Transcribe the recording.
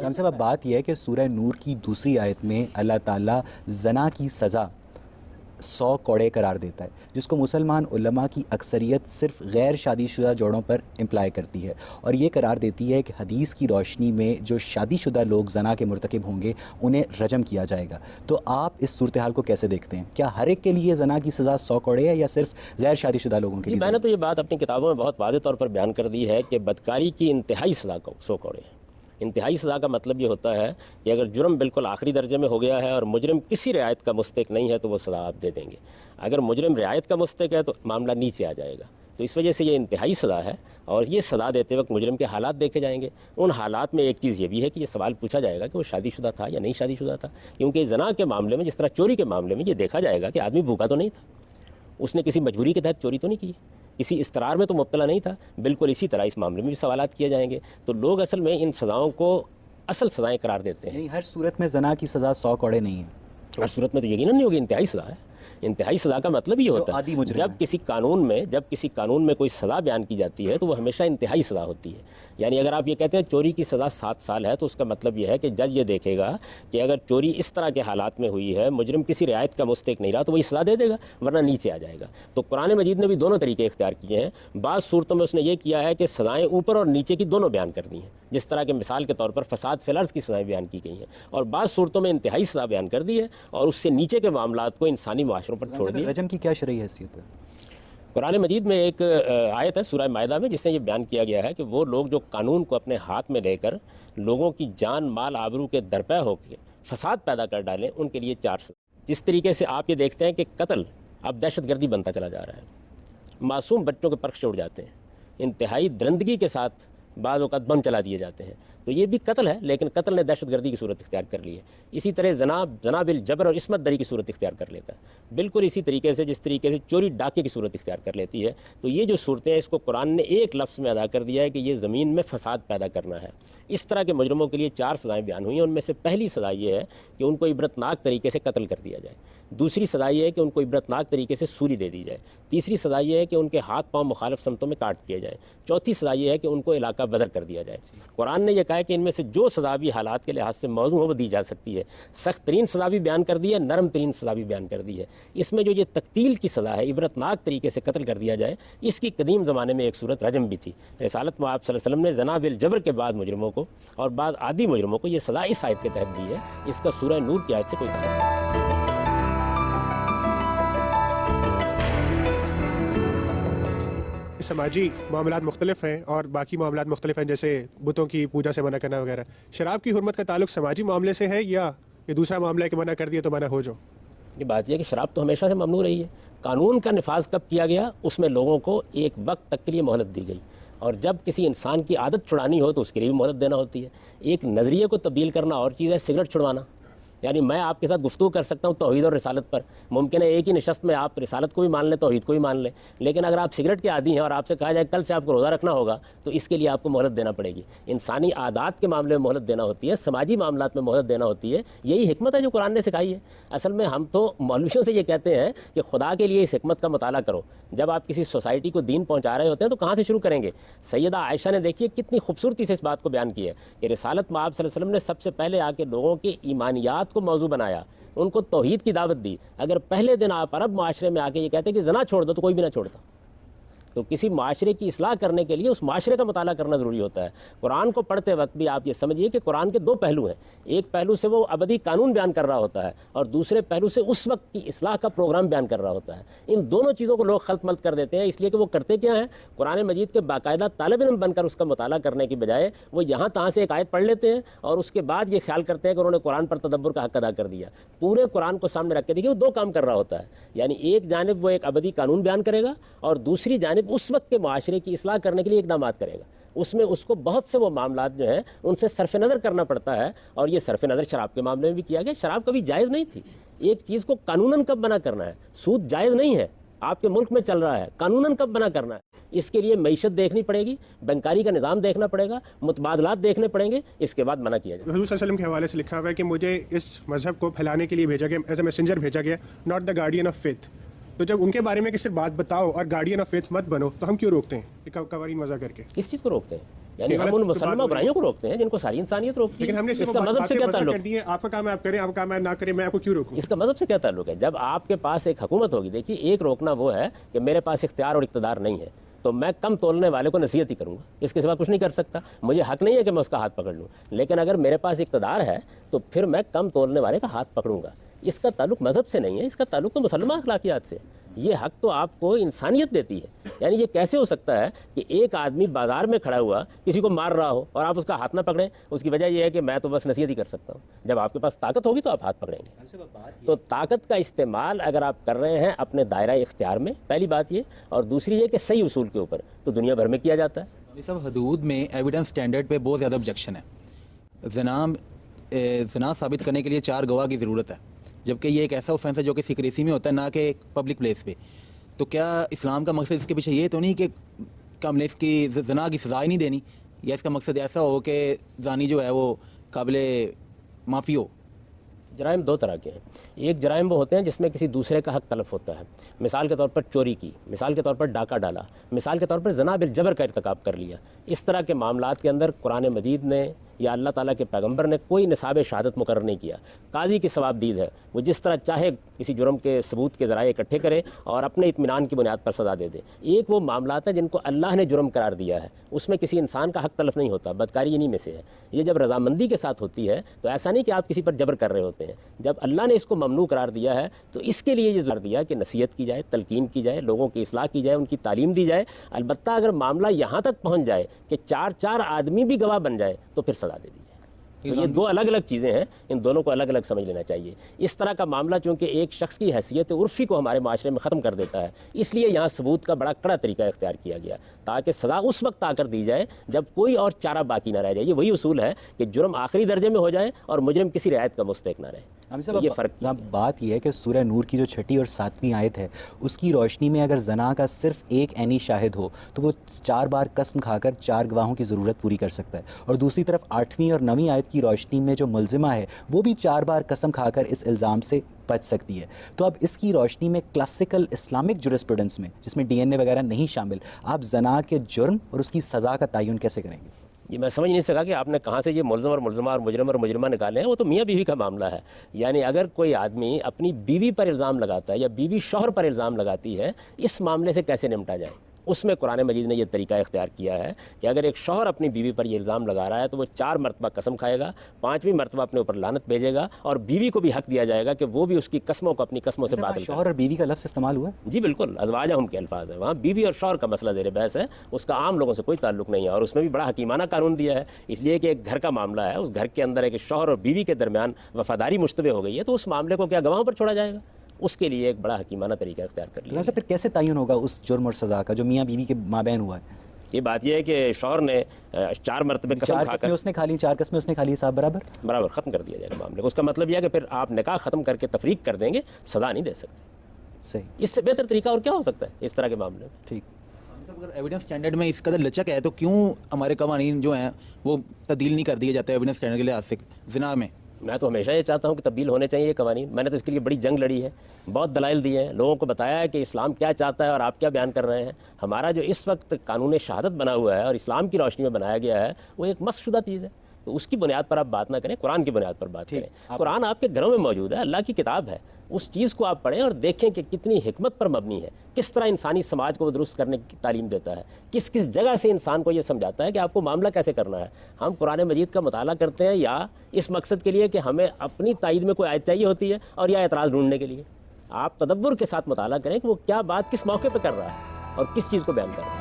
ہم صاحب بات یہ ہے کہ سورہ نور کی دوسری آیت میں اللہ تعالیٰ زنا کی سزا 100 کوڑے قرار دیتا ہے، جس کو مسلمان علماء کی اکثریت صرف غیر شادی شدہ جوڑوں پر امپلائی کرتی ہے، اور یہ قرار دیتی ہے کہ حدیث کی روشنی میں جو شادی شدہ لوگ زنا کے مرتکب ہوں گے انہیں رجم کیا جائے گا۔ تو آپ اس صورتحال کو کیسے دیکھتے ہیں؟ کیا ہر ایک کے لیے زنا کی سزا 100 کوڑے ہے یا صرف غیر شادی شدہ لوگوں کے لیے؟ میں نے تو یہ بات اپنی کتابوں میں بہت واضح طور پر بیان کر دی ہے کہ بدکاری کی انتہائی سزا کو 100 کوڑے ہے۔ انتہائی سزا کا مطلب یہ ہوتا ہے کہ اگر جرم بالکل آخری درجے میں ہو گیا ہے اور مجرم کسی رعایت کا مستحق نہیں ہے تو وہ سزا آپ دے دیں گے، اگر مجرم رعایت کا مستحق ہے تو معاملہ نیچے آ جائے گا۔ تو اس وجہ سے یہ انتہائی سزا ہے، اور یہ سزا دیتے وقت مجرم کے حالات دیکھے جائیں گے۔ ان حالات میں ایک چیز یہ بھی ہے کہ یہ سوال پوچھا جائے گا کہ وہ شادی شدہ تھا یا نہیں شادی شدہ تھا، کیونکہ زنا کے معاملے میں جس طرح چوری کے معاملے میں یہ دیکھا جائے گا کہ آدمی بھوکا تو نہیں تھا، اس نے کسی مجبوری کے تحت چوری تو نہیں کی، کسی اضطرار میں تو مبتلا نہیں تھا۔ بالکل اسی طرح اس معاملے میں بھی سوالات کیے جائیں گے۔ تو لوگ اصل میں ان سزاؤں کو اصل سزائیں قرار دیتے ہیں۔ یعنی ہر صورت میں زنا کی سزا 100 کوڑے نہیں ہے؟ ہر صورت میں تو یقیناً نہیں ہوگی، انتہائی سزا ہے۔ انتہائی سزا کا مطلب یہ ہوتا ہے جب کسی قانون میں کوئی سزا بیان کی جاتی ہے تو وہ ہمیشہ انتہائی سزا ہوتی ہے۔ یعنی اگر آپ یہ کہتے ہیں چوری کی سزا 7 سال ہے تو اس کا مطلب یہ ہے کہ جج یہ دیکھے گا کہ اگر چوری اس طرح کے حالات میں ہوئی ہے، مجرم کسی رعایت کا مستحق نہیں رہا تو وہی سزا دے دے گا، ورنہ نیچے آ جائے گا۔ تو قرآن مجید نے بھی دونوں طریقے اختیار کیے ہیں۔ بعض صورتوں میں اس نے یہ کیا ہے کہ سزائیں اوپر اور نیچے کی دونوں بیان کر دی ہیں، جس طرح کہ مثال کے طور پر فساد فی الارض کی سزائیں بیان کی گئی ہیں، اور بعض صورتوں میں انتہائی سزا بیان کر دی ہے اور اس سے نیچے کے معاملات کو انسانی معاشروں پر چھوڑ دیا۔ رجم کی کیا شرعی حیثیت ہے؟ قرآن مجید میں ایک آیت ہے سورہ مائدہ میں جس سے یہ بیان کیا گیا ہے کہ وہ لوگ جو قانون کو اپنے ہاتھ میں لے کر لوگوں کی جان مال آبرو کے درپے ہو کے فساد پیدا کر ڈالیں، ان کے لیے 4 سزا۔ جس طریقے سے آپ یہ دیکھتے ہیں کہ قتل اب دہشت گردی بنتا چلا جا رہا ہے، معصوم بچوں کے پرخچے اڑ جاتے ہیں، انتہائی درندگی کے ساتھ بعض اوقات بم چلا دیے جاتے ہیں، تو یہ بھی قتل ہے، لیکن قتل نے دہشت گردی کی صورت اختیار کر لی ہے۔ اسی طرح زنا بالجبر اور عصمت دری کی صورت اختیار کر لیتا ہے، بالکل اسی طریقے سے جس طریقے سے چوری ڈاکے کی صورت اختیار کر لیتی ہے۔ تو یہ جو صورتیں ہیں اس کو قرآن نے ایک لفظ میں ادا کر دیا ہے کہ یہ زمین میں فساد پیدا کرنا ہے۔ اس طرح کے مجرموں کے لیے 4 سزائیں بیان ہوئی ہیں، ان میں سے پہلی سزا یہ ہے کہ ان کو عبرتناک طریقے سے قتل کر دیا جائے، دوسری سزا یہ ہے کہ ان کو عبرتناک طریقے سے سولی دے دی جائے، تیسری سزا یہ ہے کہ ان کے ہاتھ پاؤں مخالف سمتوں میں کاٹ دیے جائیں، چوتھی سزا یہ ہے کہ ان کو علاقہ بدر کر دیا جائے۔ قرآن نے یہ کہا ہے کہ ان میں سے جو سزا بھی حالات کے لحاظ سے موزوں ہو وہ دی جا سکتی ہے۔ سخت ترین سزا بھی بیان کر دی ہے، نرم ترین سزا بھی بیان کر دی ہے۔ اس میں جو یہ تقتیل کی سزا ہے، عبرتناک طریقے سے قتل کر دیا جائے، اس کی قدیم زمانے میں ایک صورت رجم بھی تھی۔ رسالت میں آپ صلی اللہ علیہ وسلم نے زنا بالجبر کے بعد مجرموں کو اور بعض عادی مجرموں کو یہ سزا اس آیت کے تحت دی ہے۔ اس کا سورہ نور کی آیت سے کوئی تعلق نہیں۔ سماجی معاملات مختلف ہیں اور باقی معاملات مختلف ہیں، جیسے بتوں کی پوجا سے منع کرنا وغیرہ۔ شراب کی حرمت کا تعلق سماجی معاملے سے ہے یا یہ دوسرا معاملہ ہے کہ منع کر دیا تو منع ہو جاؤ؟ یہ بات یہ ہے کہ شراب تو ہمیشہ سے ممنوع رہی ہے۔ قانون کا نفاذ کب کیا گیا؟ اس میں لوگوں کو ایک وقت تک کے لیے مہلت دی گئی، اور جب کسی انسان کی عادت چھڑانی ہو تو اس کے لیے بھی مہلت دینا ہوتی ہے۔ ایک نظریے کو تبدیل کرنا اور چیز ہے سگریٹ چھڑوانا، یعنی میں آپ کے ساتھ گفتگو کر سکتا ہوں توحید اور رسالت پر، ممکن ہے ایک ہی نشست میں آپ رسالت کو بھی مان لیں توحید کو بھی مان لیں، لیکن اگر آپ سگریٹ کے عادی ہیں اور آپ سے کہا جائے کل سے آپ کو روزہ رکھنا ہوگا تو اس کے لیے آپ کو مہلت دینا پڑے گی۔ انسانی عادات کے معاملے میں مہلت دینا ہوتی ہے، سماجی معاملات میں مہلت دینا ہوتی ہے۔ یہی حکمت ہے جو قرآن نے سکھائی ہے۔ اصل میں ہم تو مولویوں سے یہ کہتے ہیں کہ خدا کے لیے اس حکمت کا مطالعہ کرو۔ جب آپ کسی سوسائٹی کو دین پہنچا رہے ہوتے ہیں تو کہاں سے شروع کریں گے؟ سیدہ عائشہ نے دیکھیے کتنی خوبصورتی سے اس بات کو بیان کی ہے کہ رسالت میں آپ صلی اللہ علیہ وسلم نے سب سے پہلے آ کے لوگوں کے ایمانیات کو موضوع بنایا، ان کو توحید کی دعوت دی۔ اگر پہلے دن آپ عرب معاشرے میں آ کے یہ کہتے کہ زنا چھوڑ دو تو کوئی بھی نہ چھوڑتا۔ تو کسی معاشرے کی اصلاح کرنے کے لیے اس معاشرے کا مطالعہ کرنا ضروری ہوتا ہے۔ قرآن کو پڑھتے وقت بھی آپ یہ سمجھیے کہ قرآن کے 2 پہلو ہیں، ایک پہلو سے وہ ابدی قانون بیان کر رہا ہوتا ہے اور دوسرے پہلو سے اس وقت کی اصلاح کا پروگرام بیان کر رہا ہوتا ہے۔ ان دونوں چیزوں کو لوگ خلط ملط کر دیتے ہیں، اس لیے کہ وہ کرتے کیا ہیں؟ قرآن مجید کے باقاعدہ طالب علم بن کر اس کا مطالعہ کرنے کی بجائے وہ یہاں تہاں سے ایک آیت پڑھ لیتے ہیں اور اس کے بعد یہ خیال کرتے ہیں کہ انہوں نے قرآن پر تدبر کا حق ادا کر دیا۔ پورے قرآن کو سامنے رکھ کے دیکھیے وہ 2 کام کر رہا ہوتا ہے، یعنی ایک جانب وہ ایک ابدی قانون بیان کرے گا اور دوسری جانب اس وقت کے معاشرے کی اصلاح کرنے کے لیے اقدامات کرے گا۔ اس میں اس کو بہت سے وہ معاملات جو ہیں ان سے صرف نظر کرنا پڑتا ہے، اور یہ صرف نظر شراب کے معاملے میں بھی کیا گیا۔ شراب کبھی جائز نہیں تھی۔ ایک چیز کو قانوناً کب منع کرنا ہے؟ سود جائز نہیں ہے، آپ کے ملک میں چل رہا ہے، قانوناً کب منع کرنا ہے؟ اس کے لیے معیشت دیکھنی پڑے گی، بینکاری کا نظام دیکھنا پڑے گا، متبادلات دیکھنے پڑیں گے، اس کے بعد منع کیا جائے۔ حضور صلی اللہ علیہ وسلم کے حوالے سے لکھا ہوا ہے کہ مجھے اس مذہب کو پھیلانے کے لیے بھیجا گیا، ایز اے میسنجر بھیجا گیا، not the guardian of faith. تو جب ان کے بارے میں کہ صرف بات بتاؤ اور گارڈین آف فیتھ مت بنو تو ہم کیوں روکتے ہیں قوانین وضع کر کے؟ کس چیز کو روکتے ہیں؟ یعنی ہم ان مسلمہ برائیوں کو روکتے ہیں جن کو ساری انسانیت روکتی ہے. لیکن ہم نے اس کا مذہب سے کیا تعلق؟ کر دی ہے آپ کا کام ہے آپ کریں، آپ کا کام ہے نہ کریں، میں آپ کو کیوں روکوں؟ اس کا مذہب سے کیا تعلق ہے؟ جب آپ کے پاس ایک حکومت ہوگی، دیکھیے ایک روکنا وہ ہے کہ میرے پاس اختیار اور اقتدار نہیں ہے تو میں کم تولنے والے کو نصیحت ہی کروں گا، اس کے سوا کچھ نہیں کر سکتا. مجھے حق نہیں ہے کہ میں اس کا ہاتھ پکڑ لوں، لیکن اگر میرے پاس اقتدار ہے تو پھر میں کم تولنے والے کا ہاتھ پکڑوں گا. اس کا تعلق مذہب سے نہیں ہے، اس کا تعلق تو مسلمہ اخلاقیات سے. یہ حق تو آپ کو انسانیت دیتی ہے. یعنی یہ کیسے ہو سکتا ہے کہ ایک آدمی بازار میں کھڑا ہوا کسی کو مار رہا ہو اور آپ اس کا ہاتھ نہ پکڑیں؟ اس کی وجہ یہ ہے کہ میں تو بس نصیحت ہی کر سکتا ہوں. جب آپ کے پاس طاقت ہوگی تو آپ ہاتھ پکڑیں گے. تو طاقت کا استعمال اگر آپ کر رہے ہیں اپنے دائرہ اختیار میں، پہلی بات یہ، اور دوسری یہ کہ صحیح اصول کے اوپر، تو دنیا بھر میں کیا جاتا ہے. یہ سب حدود میں ایویڈنس سٹینڈرڈ پہ بہت زیادہ آبجیکشن ہے. زنا ثابت کرنے کے لیے 4 گواہ کی ضرورت ہے، جبکہ یہ ایک ایسا اوفینس ہے جو کہ سیکریسی میں ہوتا ہے، نہ کہ پبلک پلیس پہ. تو کیا اسلام کا مقصد اس کے پیچھے یہ تو نہیں کہ کم نے اس کی زنا کی سزا ہی نہیں دینی، یا اس کا مقصد ایسا ہو کہ زانی جو ہے وہ قابل معافی ہو؟ جرائم 2 طرح کے ہیں. ایک جرائم وہ ہوتے ہیں جس میں کسی دوسرے کا حق تلف ہوتا ہے، مثال کے طور پر چوری کی، مثال کے طور پر ڈاکہ ڈالا، مثال کے طور پر زنا بالجبر کا ارتکاب کر لیا. اس طرح کے معاملات کے اندر قرآن مجید نے یا اللہ تعالیٰ کے پیغمبر نے کوئی نصاب شہادت مقرر نہیں کیا. قاضی کی ثواب دید ہے، وہ جس طرح چاہے کسی جرم کے ثبوت کے ذرائع اکٹھے کرے اور اپنے اطمینان کی بنیاد پر سزا دے دے. ایک وہ معاملات ہیں جن کو اللہ نے جرم قرار دیا ہے، اس میں کسی انسان کا حق تلف نہیں ہوتا. بدکاری انہی میں سے ہے. یہ جب رضامندی کے ساتھ ہوتی ہے تو ایسا نہیں کہ آپ کسی پر جبر کر رہے ہوتے ہیں. جب اللہ نے اس کو ممنوع قرار دیا ہے تو اس کے لیے یہ ضرور دیا کہ نصیحت کی جائے، تلقین کی جائے، لوگوں کی اصلاح کی جائے، ان کی تعلیم دی جائے. البتہ اگر معاملہ یہاں تک پہنچ جائے کہ 4 آدمی بھی گواہ بن جائے تو پھر سزا دے دی جائے. تو یہ 2 الگ الگ چیزیں ہیں، ان دونوں کو الگ الگ سمجھ لینا چاہیے. اس طرح کا معاملہ چونکہ ایک شخص کی حیثیت عرفی کو ہمارے معاشرے میں ختم کر دیتا ہے، اس لیے یہاں ثبوت کا بڑا کڑا طریقہ اختیار کیا گیا تاکہ سزا اس وقت آ کر دی جائے جب کوئی اور چارہ باقی نہ رہ جائے. یہ وہی اصول ہے کہ جرم آخری درجے میں ہو جائے اور مجرم کسی رعایت کا مستحق نہ رہے. یہ فرق ہے. بات یہ ہے کہ سورہ نور کی جو 6 اور 7ویں آیت ہے اس کی روشنی میں اگر زنا کا صرف ایک عینی شاہد ہو تو وہ 4 بار قسم کھا کر 4 گواہوں کی ضرورت پوری کر سکتا ہے، اور دوسری طرف 8ویں اور 9ویں آیت کی روشنی میں جو ملزمہ ہے وہ بھی 4 بار قسم کھا کر اس الزام سے بچ سکتی ہے. تو اب اس کی روشنی میں کلاسیکل اسلامک جورسپروڈنس میں، جس میں DNA وغیرہ نہیں شامل، آپ زنا کے جرم اور اس کی سزا کا تعین کیسے کریں گے؟ یہ میں سمجھ نہیں سکا کہ آپ نے کہاں سے یہ ملزم اور ملزمہ اور مجرم اور مجرمہ نکالے ہیں. وہ تو میاں بیوی کا معاملہ ہے. یعنی اگر کوئی آدمی اپنی بیوی پر الزام لگاتا ہے یا بیوی شوہر پر الزام لگاتی ہے، اس معاملے سے کیسے نمٹا جائے؟ اس میں قرآن مجید نے یہ طریقہ اختیار کیا ہے کہ اگر ایک شوہر اپنی بیوی پر یہ الزام لگا رہا ہے تو وہ 4 مرتبہ قسم کھائے گا، 5ویں مرتبہ اپنے اوپر لعنت بھیجے گا، اور بیوی کو بھی حق دیا جائے گا کہ وہ بھی اس کی قسموں کو اپنی قسموں سے باطل کرے. شوہر اور بیوی کا لفظ استعمال ہوا ہے؟ جی بالکل، ازواجہم کے الفاظ ہیں. وہاں بیوی اور شوہر کا مسئلہ زیر بحث ہے، اس کا عام لوگوں سے کوئی تعلق نہیں ہے. اور اس میں بھی بڑا حکیمانہ قانون دیا ہے، اس لیے کہ ایک گھر کا معاملہ ہے، اس گھر کے اندر ایک شوہر اور بیوی کے درمیان وفاداری مشتبہ ہو گئی ہے، تو اس معاملے کو کیا گواہوں پر چھوڑا جائے گا؟ اس کے لیے ایک بڑا حکیمانہ طریقہ اختیار کر لیا. پھر کیسے تعین ہوگا اس جرم اور سزا کا جو میاں بیوی کے مابین ہوا ہے؟ یہ بات یہ ہے کہ شوہر نے 4 مرتبہ قسم کھا کر 4 قسمیں اس نے کھا لی، 4 قسمیں اس نے کھا لی، صاحب برابر ختم کر دیا جائے گا معاملے کو. اس کا مطلب یہ ہے کہ پھر آپ نکاح ختم کر کے تفریق کر دیں گے، سزا نہیں دے سکتے. صحیح. اس سے بہتر طریقہ اور کیا ہو سکتا ہے اس طرح کے معاملے میں؟ ٹھیک. اگر ایویڈنس سٹینڈرڈ میں اس قدر لچک ہے تو کیوں ہمارے قوانین جو ہیں وہ تبدیل نہیں کر دیے جاتے ایویڈنس سٹینڈرڈ کے لحاظ سے زنا میں؟ میں تو ہمیشہ یہ چاہتا ہوں کہ تبدیل ہونے چاہیے یہ قوانین. میں نے تو اس کے لیے بڑی جنگ لڑی ہے، بہت دلائل دیے ہیں، لوگوں کو بتایا ہے کہ اسلام کیا چاہتا ہے اور آپ کیا بیان کر رہے ہیں. ہمارا جو اس وقت قانون شہادت بنا ہوا ہے اور اسلام کی روشنی میں بنایا گیا ہے وہ ایک مسخ شدہ چیز ہے. تو اس کی بنیاد پر آپ بات نہ کریں، قرآن کی بنیاد پر بات کریں. قرآن آپ کے گھروں میں موجود ہے، اللہ کی کتاب ہے. اس چیز کو آپ پڑھیں اور دیکھیں کہ کتنی حکمت پر مبنی ہے، کس طرح انسانی سماج کو وہ درست کرنے کی تعلیم دیتا ہے، کس کس جگہ سے انسان کو یہ سمجھاتا ہے کہ آپ کو معاملہ کیسے کرنا ہے. ہم قرآن مجید کا مطالعہ کرتے ہیں یا اس مقصد کے لیے کہ ہمیں اپنی تائید میں کوئی آیت چاہیے ہوتی ہے اور یا اعتراض ڈھونڈنے کے لیے؟ آپ تدبر کے ساتھ مطالعہ کریں کہ وہ کیا بات کس موقع پہ کر رہا ہے اور کس چیز کو بیان کر رہا ہے.